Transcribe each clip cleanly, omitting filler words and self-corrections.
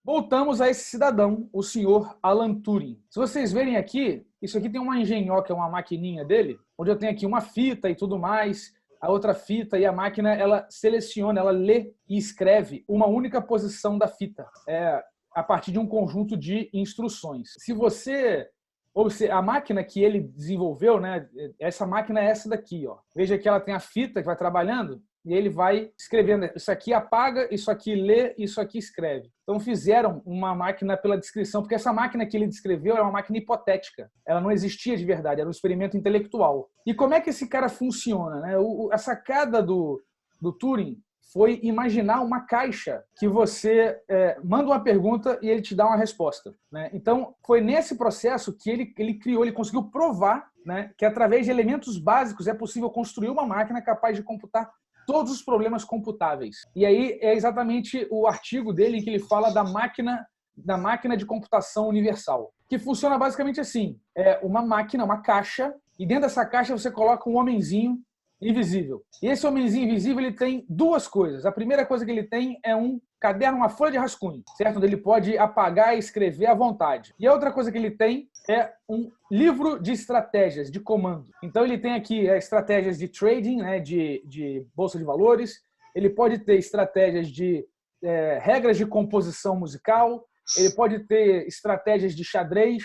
Voltamos a esse cidadão, o senhor Alan Turing. Se vocês verem aqui, isso aqui tem uma engenhoca, uma maquininha dele, onde eu tenho aqui uma fita e tudo mais, a outra fita, e a máquina ela seleciona, ela lê e escreve uma única posição da fita, a partir de um conjunto de instruções. Se você a máquina que ele desenvolveu, né, essa máquina é essa daqui, ó. Veja que ela tem a fita que vai trabalhando e ele vai escrevendo. Isso aqui apaga, isso aqui lê, isso aqui escreve. Então fizeram uma máquina pela descrição, porque essa máquina que ele descreveu é uma máquina hipotética. Ela não existia de verdade, era um experimento intelectual. E como é que esse cara funciona, né? A sacada do Turing foi imaginar uma caixa que você manda uma pergunta e ele te dá uma resposta, né? Então, foi nesse processo que ele criou, ele conseguiu provar, né, que através de elementos básicos é possível construir uma máquina capaz de computar todos os problemas computáveis. E aí é exatamente o artigo dele em que ele fala da máquina de computação universal, que funciona basicamente assim: é uma máquina, uma caixa, e dentro dessa caixa você coloca um homenzinho invisível. E esse homenzinho invisível ele tem duas coisas. A primeira coisa que ele tem é um caderno, uma folha de rascunho, certo? Onde ele pode apagar e escrever à vontade. E a outra coisa que ele tem é um livro de estratégias, de comando. Então ele tem aqui estratégias de trading, né, de bolsa de valores. Ele pode ter estratégias de regras de composição musical. Ele pode ter estratégias de xadrez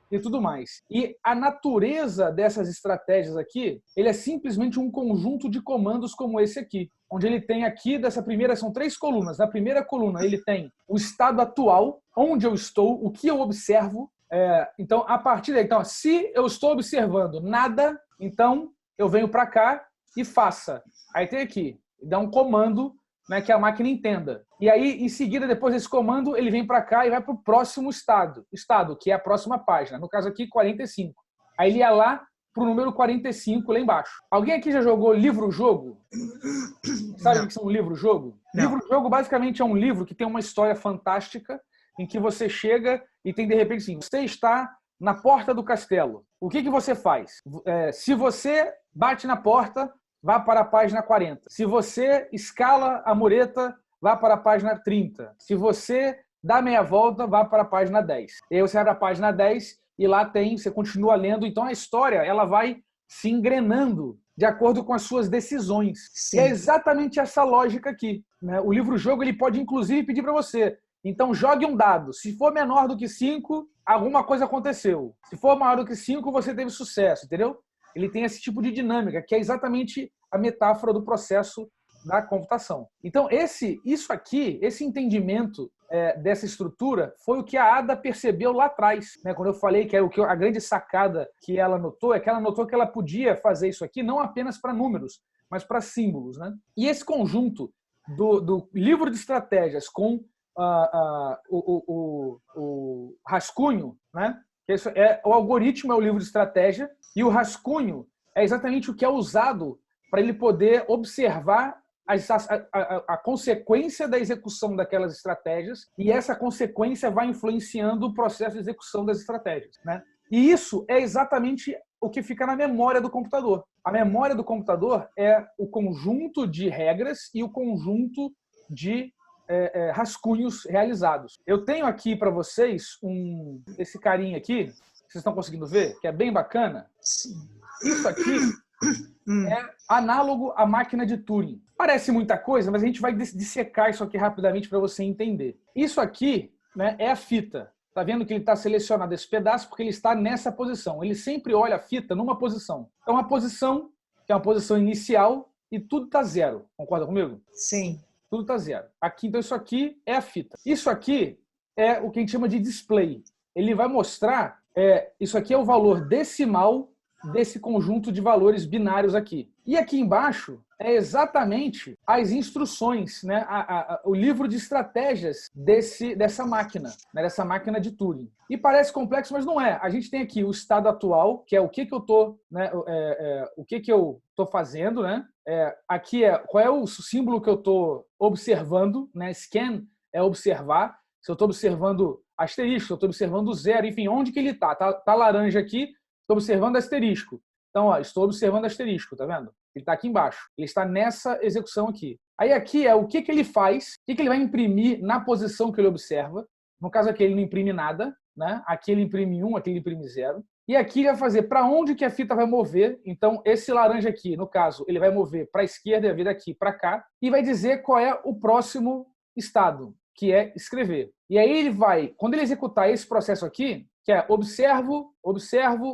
e tudo mais. E a natureza dessas estratégias aqui, ele é simplesmente um conjunto de comandos como esse aqui, onde ele tem aqui, são 3 colunas. Na primeira coluna ele tem o estado atual, onde eu estou, o que eu observo. Então, a partir daí, se eu estou observando nada, então eu venho para cá e faça. Aí tem aqui, dá um comando, né, que a máquina entenda. E aí, em seguida, depois desse comando, ele vem para cá e vai para o próximo estado, que é a próxima página. No caso aqui, 45. Aí ele ia lá para o número 45, lá embaixo. Alguém aqui já jogou livro-jogo? Sabe o que são livro-jogo? Livro-jogo, basicamente, é um livro que tem uma história fantástica, em que você chega e tem, de repente, assim, você está na porta do castelo. O que você faz? Se você bate na porta, vá para a página 40. Se você escala a mureta, vá para a página 30. Se você dá meia volta, vá para a página 10. E aí você vai para a página 10 e lá você continua lendo. Então a história ela vai se engrenando de acordo com as suas decisões. Sim. E é exatamente essa lógica aqui, né? O livro-jogo ele pode inclusive pedir para você: então jogue um dado. Se for menor do que 5, alguma coisa aconteceu. Se for maior do que 5, você teve sucesso, entendeu? Ele tem esse tipo de dinâmica, que é exatamente a metáfora do processo da computação. Então, esse entendimento dessa estrutura foi o que a Ada percebeu lá atrás, né? Quando eu falei que a grande sacada que ela notou é que ela notou que ela podia fazer isso aqui não apenas para números, mas para símbolos, né? E esse conjunto do livro de estratégias com o rascunho, né? O algoritmo é o livro de estratégia e o rascunho é exatamente o que é usado para ele poder observar a consequência da execução daquelas estratégias, e essa consequência vai influenciando o processo de execução das estratégias, né? E isso é exatamente o que fica na memória do computador. A memória do computador é o conjunto de regras e o conjunto de rascunhos realizados. Eu tenho aqui para vocês esse carinha aqui, vocês estão conseguindo ver, que é bem bacana. Sim. Isso aqui é análogo à máquina de Turing. Parece muita coisa, mas a gente vai dissecar isso aqui rapidamente para você entender. Isso aqui, né, é a fita. Está vendo que ele está selecionado esse pedaço porque ele está nessa posição. Ele sempre olha a fita numa posição. Então, uma posição que é uma posição inicial e tudo está zero. Concorda comigo? Sim. Tudo está zero. Aqui, então, isso aqui é a fita. Isso aqui é o que a gente chama de display. Ele vai mostrar, isso aqui é o valor decimal desse conjunto de valores binários aqui. E aqui embaixo é exatamente as instruções, né? O livro de estratégias dessa máquina, né? Dessa máquina de Turing. E parece complexo, mas não é. A gente tem aqui o estado atual, que é o que eu estou, né? O que eu estou fazendo, né? Aqui qual é o símbolo que eu estou observando, né? Scan é observar. Se eu estou observando asterisco, eu estou observando zero, enfim, onde que ele está? Tá laranja aqui, estou observando asterisco. Então, estou observando asterisco, tá vendo? Ele está aqui embaixo. Ele está nessa execução aqui. Aí aqui é o que ele faz, o que ele vai imprimir na posição que ele observa. No caso aqui, ele não imprime nada, né? Aqui ele imprime 1, aqui ele imprime 0. E aqui ele vai fazer para onde que a fita vai mover. Então, esse laranja aqui, no caso, ele vai mover para a esquerda e vir daqui para cá. E vai dizer qual é o próximo estado, que é escrever. E aí ele vai, quando ele executar esse processo aqui, que é observo,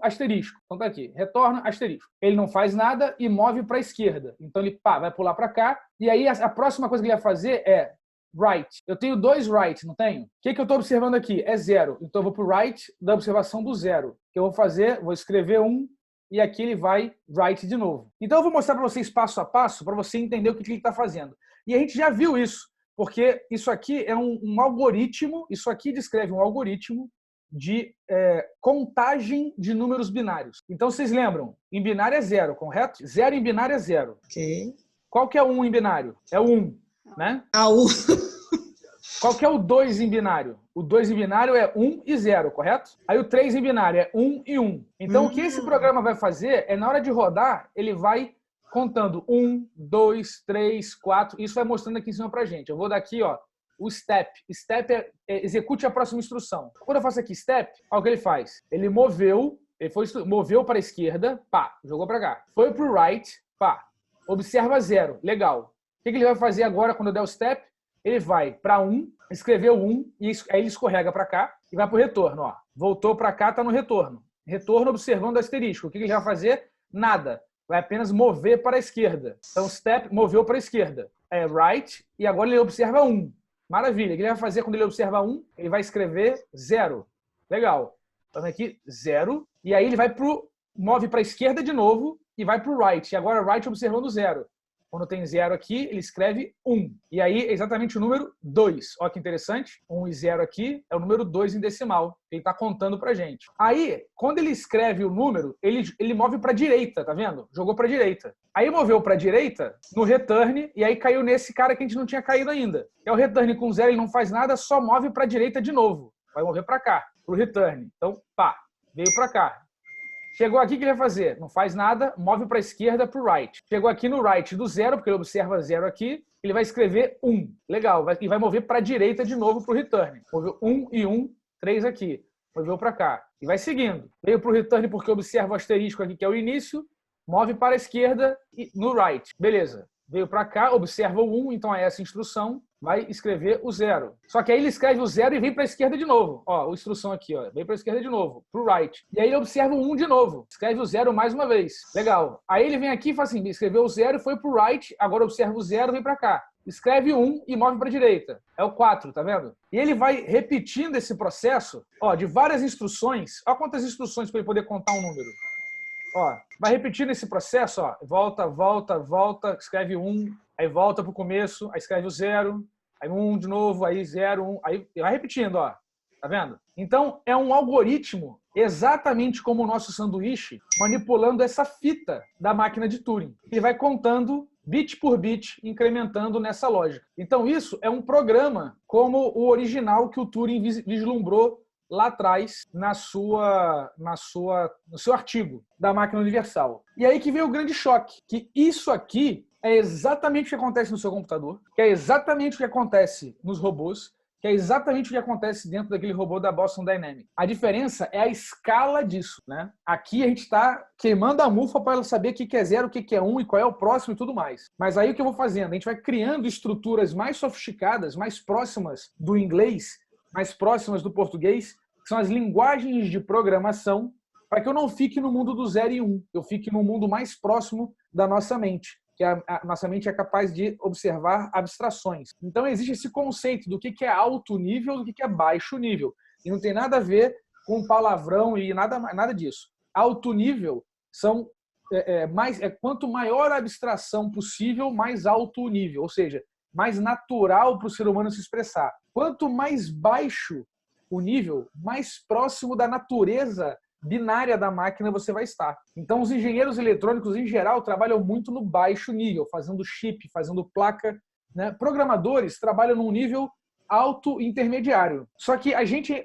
asterisco. Então tá aqui, retorna, asterisco. Ele não faz nada e move para a esquerda. Então ele vai pular para cá. E aí a próxima coisa que ele vai fazer é write. Eu tenho 2 write, não tenho? O que eu estou observando aqui? É 0. Então eu vou para o write da observação do 0. O que eu vou fazer? Vou escrever 1 e aqui ele vai write de novo. Então eu vou mostrar para vocês passo a passo para você entender o que ele está fazendo. E a gente já viu isso, porque isso aqui é um algoritmo, isso aqui descreve um algoritmo de contagem de números binários. Então vocês lembram? Em binário é 0, correto? 0 em binário é 0. Ok. Qual que é o 1 em binário? É o 1, né? Ah, o... Qual que é o 2 em binário? O 2 em binário é 1 e 0, correto? Aí o 3 em binário é 1 e 1. Então o que esse programa vai fazer é, na hora de rodar, ele vai contando 1, 2, 3, 4. Isso vai mostrando aqui em cima pra gente. Eu vou dar aqui, ó, o step. Step é execute a próxima instrução. Quando eu faço aqui step, olha o que ele faz. Ele moveu para a esquerda, pá, jogou para cá. Foi pro right, pá. Observa 0, legal. O que ele vai fazer agora quando eu der o step? Ele vai para 1, escreveu 1, e aí ele escorrega para cá e vai pro retorno. Ó. Voltou para cá, tá no retorno. Retorno observando o asterisco. O que ele vai fazer? Nada. Vai apenas mover para a esquerda. Então, step, moveu para a esquerda. É right, e agora ele observa 1. Maravilha. O que ele vai fazer quando ele observa 1? Ele vai escrever 0. Legal. Então, aqui, 0. E aí ele vai move para a esquerda de novo e vai para o right. E agora right observando 0. Quando tem 0 aqui, ele escreve 1. E aí é exatamente o número 2. Olha que interessante. 1 e 0 aqui é o número 2 em decimal. Ele está contando para a gente. Aí, quando ele escreve o número, ele move para a direita, tá vendo? Jogou para a direita. Aí moveu para a direita no return e aí caiu nesse cara que a gente não tinha caído ainda. É o return com 0, ele não faz nada, só move para a direita de novo. Vai mover para cá, para o return. Então, pá, veio para cá. Chegou aqui, o que ele vai fazer? Não faz nada, move para a esquerda, para o right. Chegou aqui no right do 0, porque ele observa 0 aqui, ele vai escrever 1. Legal, e vai mover para a direita de novo para o return. Moveu 1 e 1, 3 aqui. Moveu para cá. E vai seguindo. Veio para o return porque observa o asterisco aqui, que é o início, move para a esquerda e no right. Beleza. Veio para cá, observa o 1, então é essa instrução, vai escrever o 0. Só que aí ele escreve o 0 e vem para a esquerda de novo. Ó, a instrução aqui, ó, vem para a esquerda de novo, para o right. E aí ele observa o 1 de novo, escreve o 0 mais uma vez. Legal. Aí ele vem aqui e fala assim, escreveu o 0 e foi para o right, agora observa o 0 e vem para cá. Escreve 1 e move para a direita. É o 4, tá vendo? E ele vai repetindo esse processo, ó, de várias instruções. Olha quantas instruções para ele poder contar um número. Ó, vai repetindo esse processo, ó, volta, escreve 1, aí volta para o começo, aí escreve o 0, aí 1 de novo, aí 0, 1, aí vai repetindo, ó, tá vendo? Então, é um algoritmo exatamente como o nosso sanduíche, manipulando essa fita da máquina de Turing. Ele vai contando bit por bit, incrementando nessa lógica. Então, isso é um programa como o original que o Turing vislumbrou lá atrás no seu artigo da máquina universal. E aí que veio o grande choque, que isso aqui é exatamente o que acontece no seu computador, que é exatamente o que acontece nos robôs, que é exatamente o que acontece dentro daquele robô da Boston Dynamics. A diferença é a escala disso, né? Aqui a gente está queimando a mufa para ela saber o que é 0, o que é 1 e qual é o próximo e tudo mais. Mas aí o que eu vou fazendo? A gente vai criando estruturas mais sofisticadas, mais próximas do inglês, mais próximas do português, que são as linguagens de programação, para que eu não fique no mundo do 0 e 1, eu fique no mundo mais próximo da nossa mente, que a nossa mente é capaz de observar abstrações. Então existe esse conceito do que é alto nível, do que é baixo nível. E não tem nada a ver com palavrão e nada disso. Alto nível são quanto maior a abstração possível, mais alto o nível, ou seja, mais natural para o ser humano se expressar. Quanto mais baixo o nível, mais próximo da natureza binária da máquina você vai estar. Então, os engenheiros eletrônicos, em geral, trabalham muito no baixo nível, fazendo chip, fazendo placa, né? Programadores trabalham num nível alto intermediário. Só que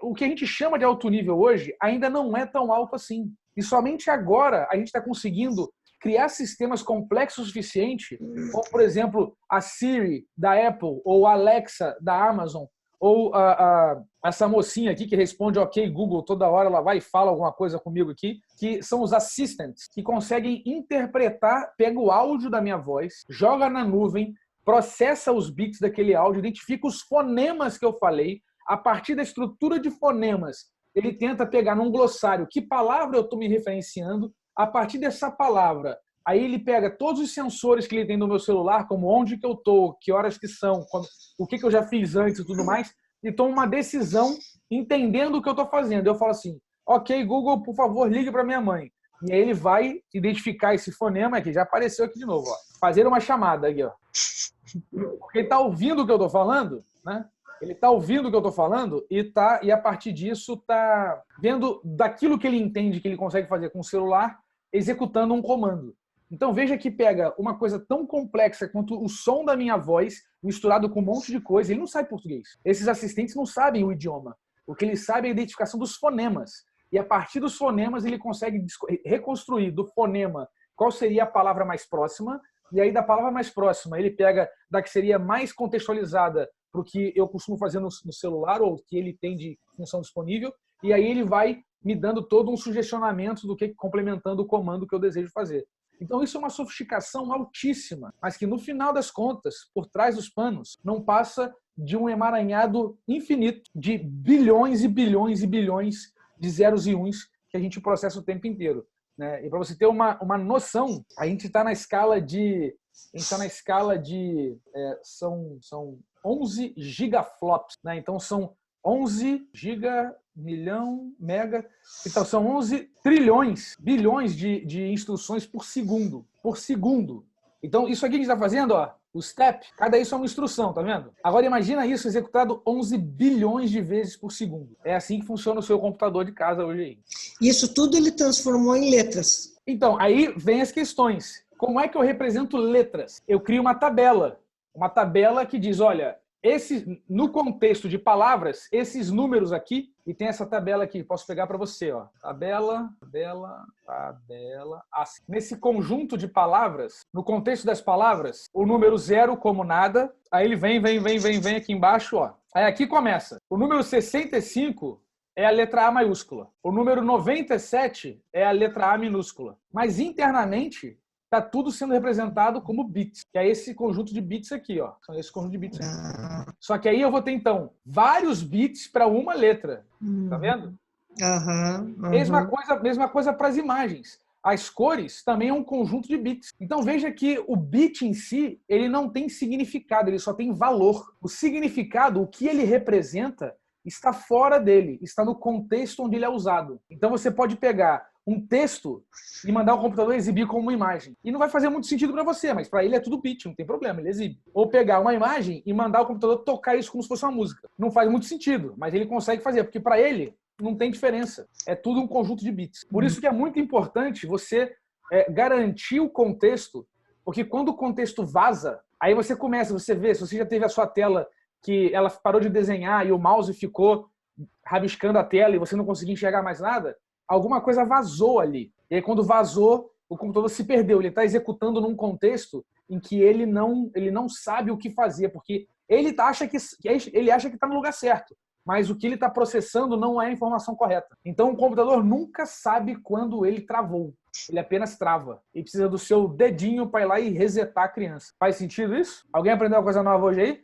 o que a gente chama de alto nível hoje ainda não é tão alto assim. E somente agora a gente está conseguindo criar sistemas complexos o suficiente, como, por exemplo, a Siri da Apple, ou a Alexa da Amazon, ou essa mocinha aqui que responde ok Google toda hora, ela vai e fala alguma coisa comigo aqui, que são os assistants, que conseguem interpretar, pega o áudio da minha voz, joga na nuvem, processa os bits daquele áudio, identifica os fonemas que eu falei, a partir da estrutura de fonemas, ele tenta pegar num glossário que palavra eu estou me referenciando, a partir dessa palavra, aí ele pega todos os sensores que ele tem no meu celular, como onde que eu estou, que horas que são, o que eu já fiz antes e tudo mais, e toma uma decisão entendendo o que eu estou fazendo. Eu falo assim, ok, Google, por favor, ligue para minha mãe. E aí ele vai identificar esse fonema, que já apareceu aqui de novo, ó. Fazer uma chamada aqui, ó. Porque ele está ouvindo o que eu estou falando, né? Ele está ouvindo o que eu estou falando e a partir disso está vendo daquilo que ele entende que ele consegue fazer com o celular, executando um comando. Então veja que pega uma coisa tão complexa quanto o som da minha voz misturado com um monte de coisa. Ele não sabe português. Esses assistentes não sabem o idioma. O que eles sabem é a identificação dos fonemas. E a partir dos fonemas ele consegue reconstruir do fonema qual seria a palavra mais próxima. E aí da palavra mais próxima ele pega da que seria mais contextualizada para o que eu costumo fazer no celular ou que ele tem de função disponível. E aí ele vai me dando todo um sugestionamento do que complementando o comando que eu desejo fazer. Então, isso é uma sofisticação altíssima, mas que, no final das contas, por trás dos panos, não passa de um emaranhado infinito de bilhões e bilhões e bilhões de zeros e uns que a gente processa o tempo inteiro, né? E para você ter uma noção, a gente está na escala de... são 11 gigaflops, né? Então, são 11 giga, milhão, mega. Então, são 11 trilhões, bilhões de instruções por segundo. Por segundo. Então, isso aqui que a gente está fazendo, ó, o step, cada isso é uma instrução, tá vendo? Agora, imagina isso executado 11 bilhões de vezes por segundo. É assim que funciona o seu computador de casa hoje aí. Isso tudo ele transformou em letras. Então, aí vem as questões. Como é que eu represento letras? Eu crio uma tabela que diz, olha, no contexto de palavras, esses números aqui, e tem essa tabela aqui, posso pegar para você, ó. Tabela, assim. Nesse conjunto de palavras, no contexto das palavras, o número 0 como nada, aí ele vem aqui embaixo, ó. Aí aqui começa. O número 65 é a letra A maiúscula. O número 97 é a letra A minúscula. Mas internamente está tudo sendo representado como bits, que é esse conjunto de bits aqui, ó. São esse conjunto de bits aqui. Só que aí eu vou ter, então, vários bits para uma letra. Tá vendo? Mesma coisa para as imagens. As cores também é um conjunto de bits. Então veja que o bit em si, ele não tem significado, ele só tem valor. O significado, o que ele representa, está fora dele, está no contexto onde ele é usado. Então você pode pegar um texto e mandar o computador exibir como uma imagem. E não vai fazer muito sentido para você, mas para ele é tudo bit, não tem problema, ele exibe. Ou pegar uma imagem e mandar o computador tocar isso como se fosse uma música. Não faz muito sentido, mas ele consegue fazer, porque para ele não tem diferença. É tudo um conjunto de bits. Por isso que é muito importante você garantir o contexto, porque quando o contexto vaza, aí você vê, se você já teve a sua tela que ela parou de desenhar e o mouse ficou rabiscando a tela e você não conseguia enxergar mais nada, alguma coisa vazou ali. E aí, quando vazou, o computador se perdeu. Ele está executando num contexto em que ele não sabe o que fazer, porque ele acha que está no lugar certo, mas o que ele está processando não é a informação correta. Então, o computador nunca sabe quando ele travou. Ele apenas trava. E precisa do seu dedinho para ir lá e resetar a criança. Faz sentido isso? Alguém aprendeu uma coisa nova hoje aí?